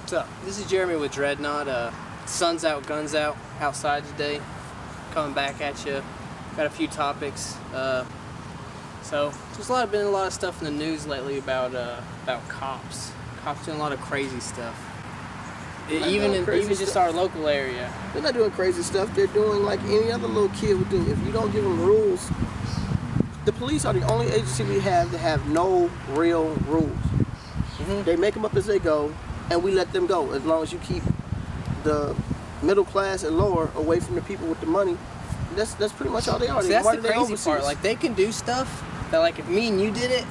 What's up? This is Jeremy with Dreadnaught. Sun's out, guns out, outside today. Coming back at you. Got a few topics. So there's been a lot of stuff in the news lately about cops. Cops doing a lot of crazy stuff. Even just our local area. They're not doing crazy stuff. They're doing like any other little kid would do. If you don't give them rules, the police are the only agency we have that have no real rules. They make them up as they go, and we let them go as long as you keep the middle class and lower away from the people with the money. That's pretty much all they are. See, that's the crazy part. Like, they can do stuff that, like, if me and you did it,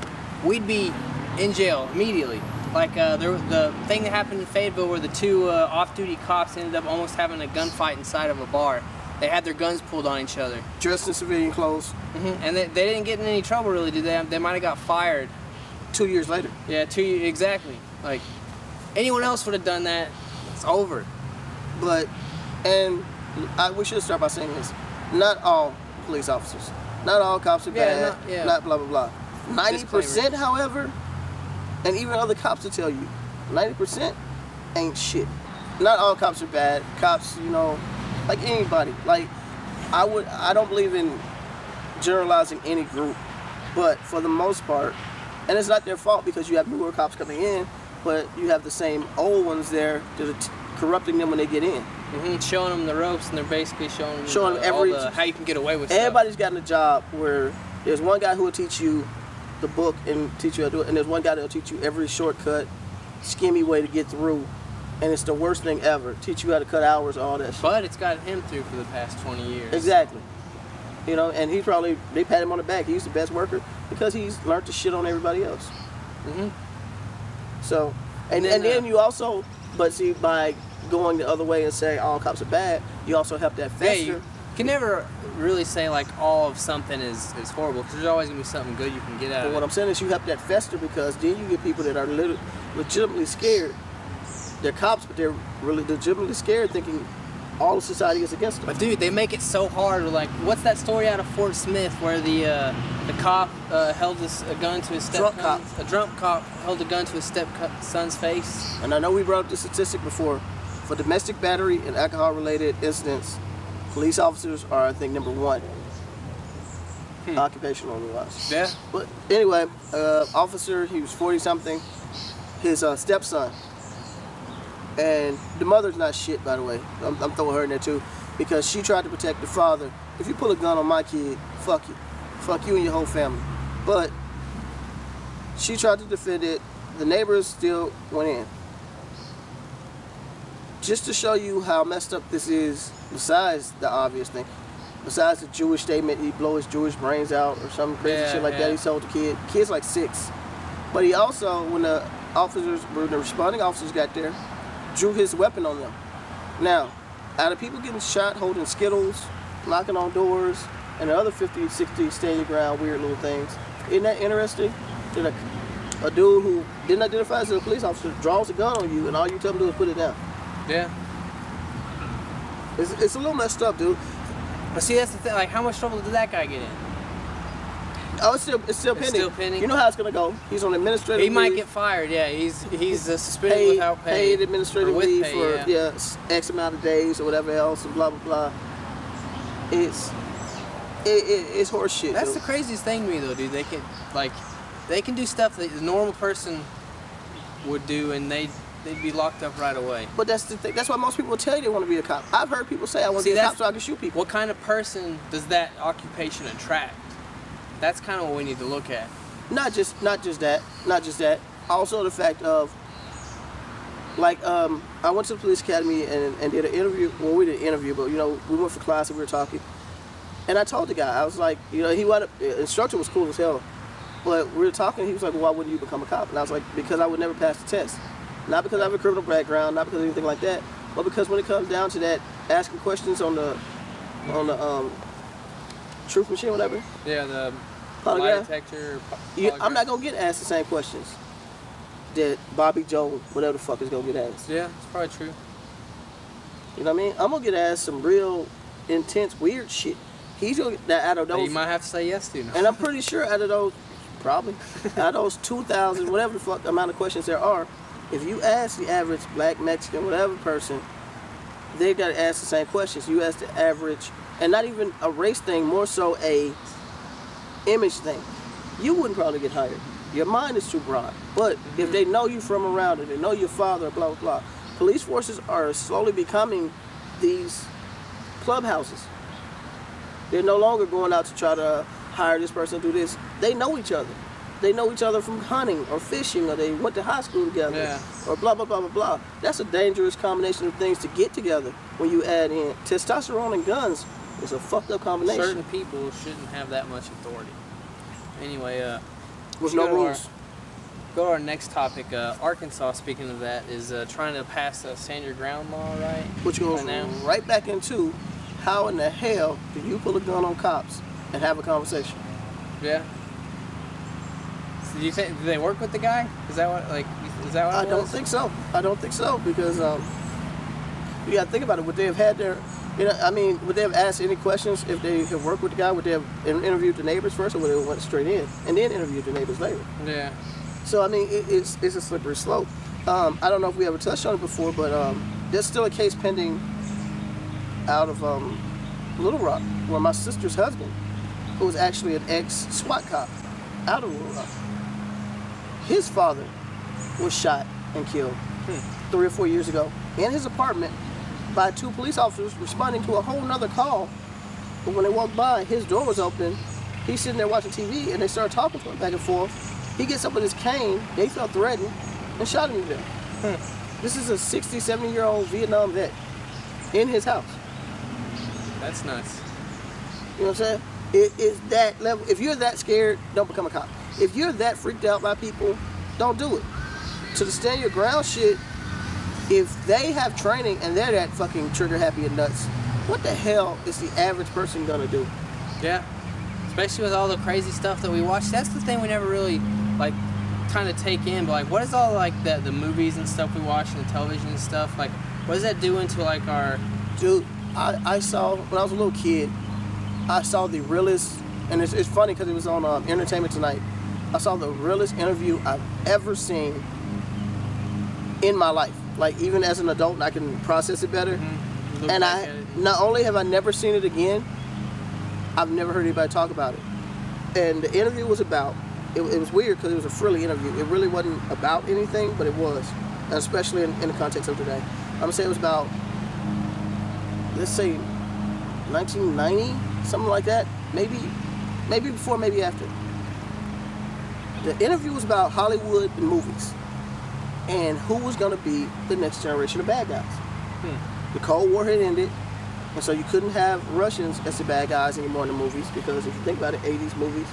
we'd be in jail immediately. Like the thing that happened in Fayetteville where the two off-duty cops ended up almost having a gunfight inside of a bar. They had their guns pulled on each other. Dressed in civilian clothes. And they didn't get in any trouble, really, did they? They might have got fired. 2 years later. Yeah, 2 years, exactly. Like, anyone else would have done that, it's over. But, we should start by saying this. Not all police officers. Not all cops are bad. Not blah, blah, blah. 90%, however, and even other cops will tell you, 90% ain't shit. Not all cops are bad. Cops, you know, like anybody. Like, I don't believe in generalizing any group, but for the most part, and it's not their fault because you have newer cops coming in, but you have the same old ones there that are corrupting them when they get in. Showing them the ropes, and they're basically showing them how you can get away with stuff. Everybody's gotten a job where there's one guy who will teach you the book and teach you how to do it, and there's one guy that will teach you every shortcut, skimmy way to get through, and it's the worst thing ever. Teach you how to cut hours, all that shit. But it's got him through for the past 20 years. Exactly. You know, and they pat him on the back. He's the best worker because he's learned to shit on everybody else. So, and then you also, but see, by going the other way and saying all cops are bad, you also have that fester. Yeah, you can never really say like all of something is horrible, because there's always going to be something good you can get out of it. What I'm saying is you have that fester, because then you get people that are legitimately scared. They're cops, but they're really legitimately scared, thinking all of society is against them. But dude, they make it so hard. Like, what's that story out of Fort Smith where the cop held a gun to his a drunk cop held a gun to his stepson's face? And I know we brought up this statistic before. For domestic battery and alcohol-related incidents, police officers are, I think, number one. Occupational-wise. Yeah. But anyway, officer, he was 40-something. His stepson. And the mother's not shit, by the way. I'm throwing her in there too, because she tried to protect the father. If you pull a gun on my kid, fuck you. Fuck you and your whole family. But she tried to defend it. The neighbors still went in. Just to show you how messed up this is, besides the obvious thing, besides the Jewish statement, he'd blow his Jewish brains out or some crazy shit like that he told the kid. Kid's like 6. But he also, when the responding officers got there, drew his weapon on them. Now, out of people getting shot holding Skittles, knocking on doors, and the other 50, 60 stand your ground weird little things, isn't that interesting? That a dude who didn't identify as a police officer draws a gun on you, and all you tell him to do is put it down. Yeah. It's a little messed up, dude. But see, that's the thing. Like, how much trouble did that guy get in? Oh, it's still pending. Still pending. You know how it's gonna go. He's on administrative leave. He might get fired. Yeah, he's suspended without pay. Paid administrative leave for X amount of days or whatever else, and blah blah blah. It's horse shit. That's dude. the craziest thing to me, though, dude. They can do stuff that a normal person would do, and they'd be locked up right away. But that's the thing. That's why most people will tell you they want to be a cop. I've heard people say I want to be a cop so I can shoot people. What kind of person does that occupation attract? That's kind of what we need to look at. Not just that. Also the fact of, like, I went to the police academy and did an interview. Well, we did an interview, but, you know, we went for class and we were talking. And I told the guy, I was like, you know, the instructor was cool as hell. But we were talking, he was like, well, why wouldn't you become a cop? And I was like, because I would never pass the test. Not because I have a criminal background, not because of anything like that, but because when it comes down to that, asking questions on the truth machine, whatever. Yeah, the lie detector. I'm not gonna get asked the same questions that Bobby Joe, whatever the fuck, is gonna get asked. Yeah, it's probably true. You know what I mean? I'm gonna get asked some real intense, weird shit. He's gonna get that out of those. You might have to say yes to. And I'm pretty sure out of those, out of those 2,000, whatever the fuck amount of questions there are, If you ask the average black, Mexican, whatever person, they got to ask the same questions. You ask the average, and not even a race thing, more so a image thing. You wouldn't probably get hired. Your mind is too broad. But if they know you from around it, they know your father, blah, blah, blah. Police forces are slowly becoming these clubhouses. They're no longer going out to try to hire this person to do this. They know each other. They know each other from hunting or fishing, or they went to high school together, or blah, blah, blah, blah, blah. That's a dangerous combination of things to get together when you add in testosterone and guns. It's a fucked up combination. Certain people shouldn't have that much authority. Anyway, with no rules. Go to our next topic. Arkansas, speaking of that, is trying to pass a stand your ground law, right? Which goes right back into how in the hell do you pull a gun on cops and have a conversation? Yeah. So do you think, do they work with the guy? Is that what, like, is that what I don't think so. I don't think so, because you got to think about it. Would they have had their, you know, I mean, would they have asked any questions if they had worked with the guy? Would they have interviewed the neighbors first, or would they have went straight in and then interviewed the neighbors later? Yeah. So, I mean, it's a slippery slope. I don't know if we ever touched on it before, but there's still a case pending out of Little Rock, where my sister's husband, who was actually an ex-SWAT cop out of Little Rock, his father was shot and killed 3 or 4 years ago in his apartment by 2 police officers responding to a whole nother call. But when they walked by, his door was open. He's sitting there watching TV, and they started talking to him back and forth. He gets up with his cane, they felt threatened, and shot him to death. This is a 60, 70-year-old Vietnam vet in his house. That's nuts. You know what I'm saying? It is that level. If you're that scared, don't become a cop. If you're that freaked out by people, don't do it. To the stand your ground shit, if they have training and they're that fucking trigger happy and nuts, what the hell is the average person gonna do? Yeah. Especially with all the crazy stuff that we watch. That's the thing we never really, like, kind of take in. But, like, what is all, like, the movies and stuff we watch and the television and stuff? Like, what does that do into, like, our... Dude, I saw, when I was a little kid, I saw the realest, and it's funny because it was on Entertainment Tonight. I saw the realest interview I've ever seen in my life. Like, even as an adult, I can process it better. And not only have I never seen it again, I've never heard anybody talk about it. And the interview was about, it was weird because it was a frilly interview. It really wasn't about anything, but it was, and especially in the context of today. I'm gonna say it was about, let's say, 1990, something like that. Maybe before, maybe after. The interview was about Hollywood and movies, and who was gonna be the next generation of bad guys. The Cold War had ended. And so you couldn't have Russians as the bad guys anymore in the movies, because if you think about it, 80s movies.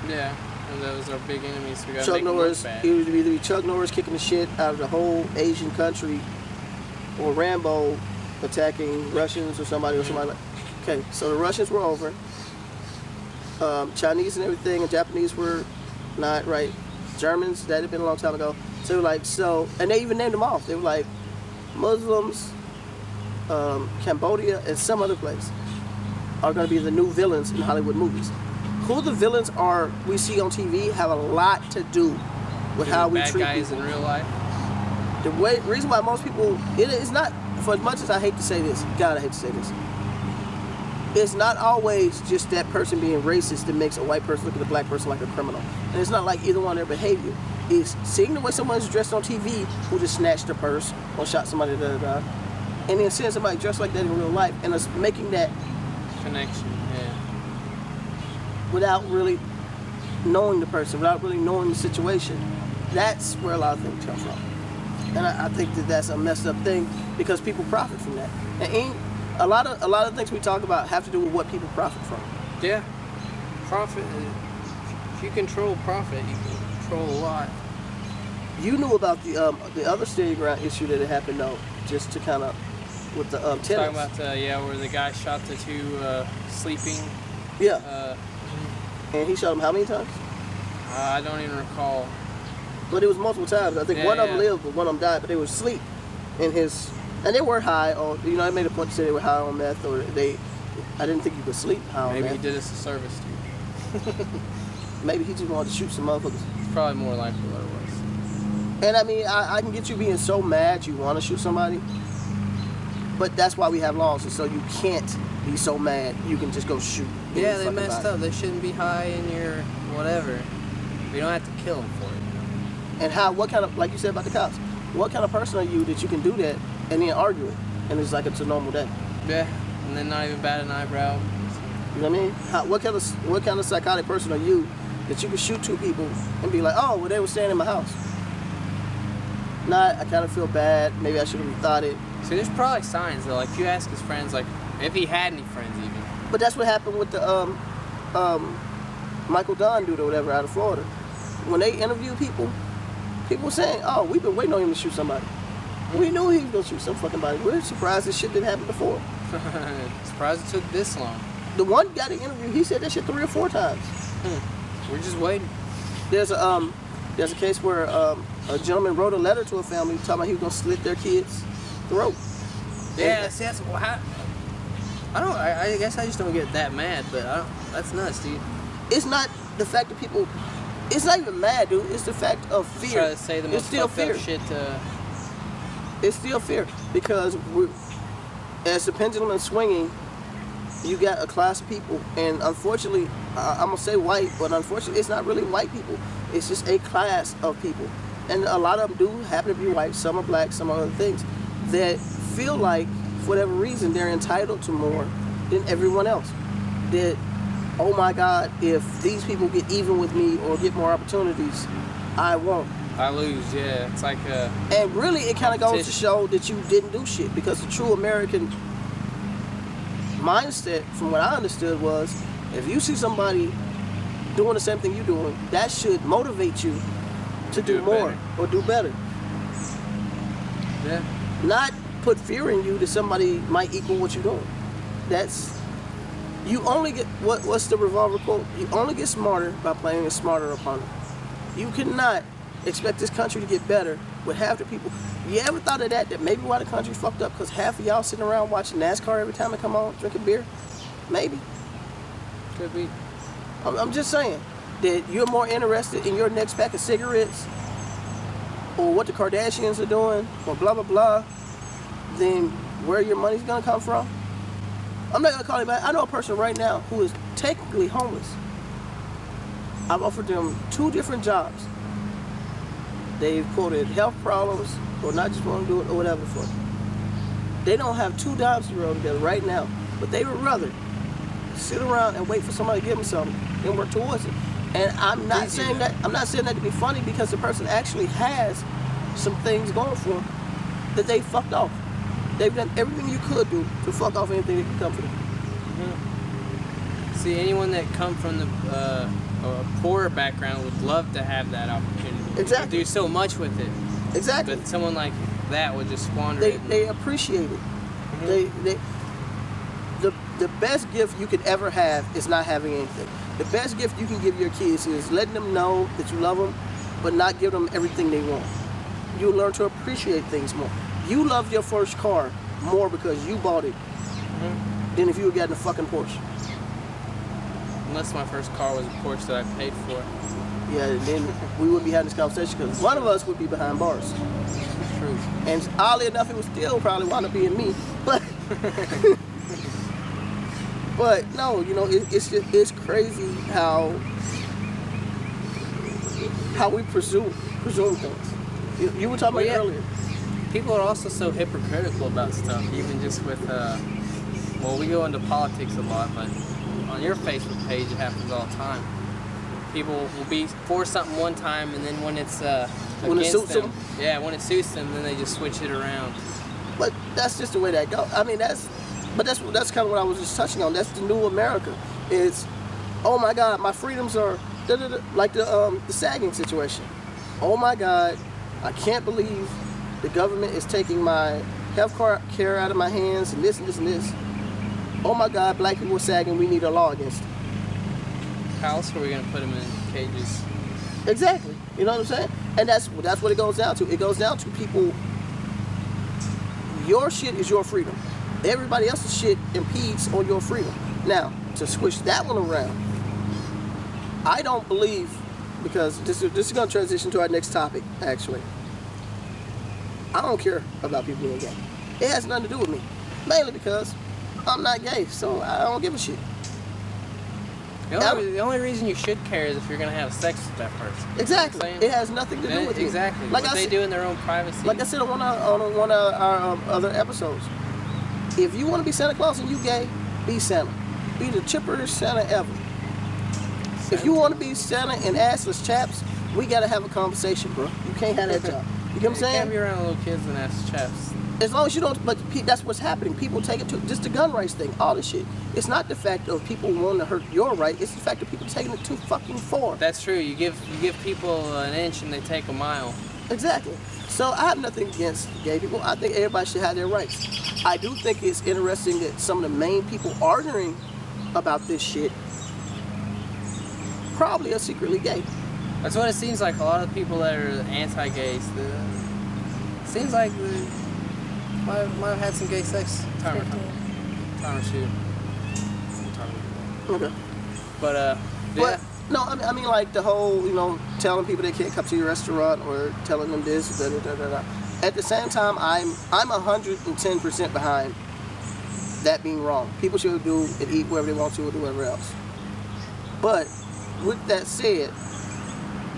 Yeah, and those are big enemies. We gotta Chuck make them Norris, look bad. it would either be Chuck Norris kicking the shit out of the whole Asian country, or Rambo attacking Russians or somebody like. Okay, so the Russians were over. Chinese and everything, and Japanese were not, right. Germans, that had been a long time ago. So they were like, and they even named them off. They were like Muslims, Cambodia, and some other place are going to be the new villains in Hollywood movies. Who the villains are we see on TV have a lot to do with how we treat bad guys people. in real life. The reason why most people, it is not, for as much as I hate to say this, God, I hate to say this, it's not always just that person being racist that makes a white person look at a black person like a criminal. And it's not like either one of their behavior. It's seeing the way someone's dressed on TV who just snatched a purse or shot somebody, and then seeing somebody dressed like that in real life, and us making that connection, yeah, without really knowing the person, without really knowing the situation. That's where a lot of things come from. And I think that that's a messed up thing, because people profit from that. And a lot of things we talk about have to do with what people profit from. Yeah, profit. If you control profit, you can control a lot. You knew about the other stand ground issue that had happened, though, just to kind of with the tenants. Talking about where the guy shot the 2 sleeping. Yeah. And he shot them how many times? I don't even recall. But it was multiple times. I think one of them lived, but one of them died. But they were asleep in his, and they were high on. You know, I made a point to say they were high on meth, or they. I didn't think you could sleep high on meth. Maybe he did us a service too. Maybe he just wanted to shoot some motherfuckers. It's probably more likely what it was. And I mean, I can get you being so mad you want to shoot somebody, but that's why we have laws, and so you can't be so mad you can just go shoot. Yeah, they messed up. They shouldn't be high in your whatever. You don't have to kill them for it. You know? And what kind of, like you said about the cops, what kind of person are you that you can do that and then argue it, and it's like it's a normal day? Yeah, and then not even bat an eyebrow. You know what I mean? What kind of psychotic person are you that you can shoot two people and be like, oh, well, they were staying in my house? I kind of feel bad. Maybe I should have thought it. See, there's probably signs though. Like, if you ask his friends, like, if he had any friends even. But that's what happened with the Michael Dunn dude or whatever out of Florida. When they interview people were saying, oh, we've been waiting on him to shoot somebody. We knew he was going to shoot some fucking body. We're surprised this shit didn't happen before. Surprised it took this long. The one guy that interviewed, he said that shit 3 or 4 times. We're just waiting. There's a case where a gentleman wrote a letter to a family talking about he was going to slit their kid's throat. Yeah, see, that's I guess I just don't get that mad, but that's nuts, dude. It's not the fact that people, it's not even mad, dude. It's the fact of fear. Try to say the most fucked up shit. It's still fear because as the pendulum is swinging, you got a class of people, and unfortunately, I'm gonna say white, but unfortunately, it's not really white people. It's just a class of people, and a lot of them do happen to be white. Some are black, some are other things that feel like, for whatever reason, they're entitled to more than everyone else. That, oh my God, if these people get even with me or get more opportunities, I won't. I lose, yeah. It's like a... And really, it kind of goes to show that you didn't do shit, because the true American mindset, from what I understood, was if you see somebody doing the same thing you're doing, that should motivate you to do more better. Or do better. Yeah. Not put fear in you that somebody might equal what you're doing. That's, you only get, what's the revolver quote? You only get smarter by playing a smarter opponent. You cannot expect this country to get better with half the people. You ever thought of that maybe why the country's fucked up? Because half of y'all sitting around watching NASCAR every time it come on, drinking beer? Maybe. Could be. I'm just saying that you're more interested in your next pack of cigarettes or what the Kardashians are doing or blah, blah, blah, than where your money's gonna come from. I'm not gonna call him back. I know a person right now who is technically homeless. I've offered them 2 different jobs. They've quoted health problems or not just want to do it or whatever for them. They don't have 2 dimes to roll together right now, but they would rather sit around and wait for somebody to give them something than work towards it. And I'm not saying that to be funny, because the person actually has some things going for them that they fucked off. They've done everything you could do to fuck off anything that could come for them. Mm-hmm. See, anyone that come from a poorer background would love to have that opportunity. Exactly. Do so much with it. Exactly. But someone like that would just squander it. They appreciate it. Mm-hmm. The best gift you could ever have is not having anything. The best gift you can give your kids is letting them know that you love them, but not give them everything they want. You learn to appreciate things more. You love your first car more because you bought it than if you had gotten a fucking Porsche. Unless my first car was a Porsche that I paid for. Yeah, then we wouldn't be having this conversation, because one of us would be behind bars. True. And oddly enough, it would still probably wind up being me. But but no, you know, it's crazy how we presume things. You were talking about it earlier. People are also so hypocritical about stuff, even just with, well, we go into politics a lot, but on your Facebook page it happens all the time. People will be for something one time, and then when it's when it suits them, when it suits them, then they just switch it around. But that's just the way that goes. I mean, that's kind of what I was just touching on. That's the new America. It's, oh my God, my freedoms are like the sagging situation. Oh my God, I can't believe the government is taking my health care out of my hands, and this and this and this. Oh my God, black people are sagging. We need a law against it. How else are we gonna put them in cages? Exactly. You know what I'm saying? And that's what it goes down to. It goes down to people. Your shit is your freedom. Everybody else's shit impedes on your freedom. Now, to switch that one around, I don't believe, because this is going to transition to our next topic, actually. I don't care about people being gay. It has nothing to do with me. Mainly because I'm not gay, so I don't give a shit. The only reason you should care is if you're going to have sex with that person. Exactly. It has nothing to do with you. Exactly. Like what they do in their own privacy. Like I said on one of our other episodes, if you want to be Santa Claus and you gay, be Santa. Be the chipperest Santa ever. If you want to be Santa and assless chaps, we got to have a conversation, bro. You can't have that job. You get what I'm saying? You can't be around little kids and assless chaps. As long as you don't, but that's what's happening. People take it to just the gun rights thing, all this shit. It's not the fact of people wanting to hurt your right. It's the fact of people taking it too fucking far. That's true. You give people an inch and they take a mile. Exactly. So I have nothing against gay people. I think everybody should have their rights. I do think it's interesting that some of the main people arguing about this shit probably are secretly gay. That's what it seems like. A lot of people that are anti-gays, seems like they might have had some gay sex. Time or two. Okay. But yeah. No, I mean like the whole, telling people they can't come to your restaurant or telling them this, da da da da da. At the same time, I'm 110% behind that being wrong. People should do and eat wherever they want to or do whatever else. But with that said,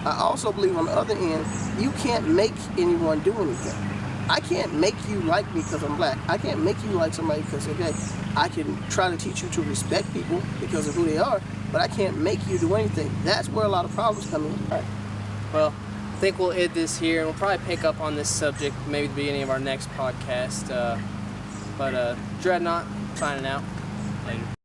I also believe on the other end, you can't make anyone do anything. I can't make you like me because I'm black. I can't make you like somebody because they're gay. I can try to teach you to respect people because of who they are, but I can't make you do anything. That's where a lot of problems come in. All right. Well, I think we'll end this here, and we'll probably pick up on this subject maybe at the beginning of our next podcast. But Dreadnaught, signing out. Later.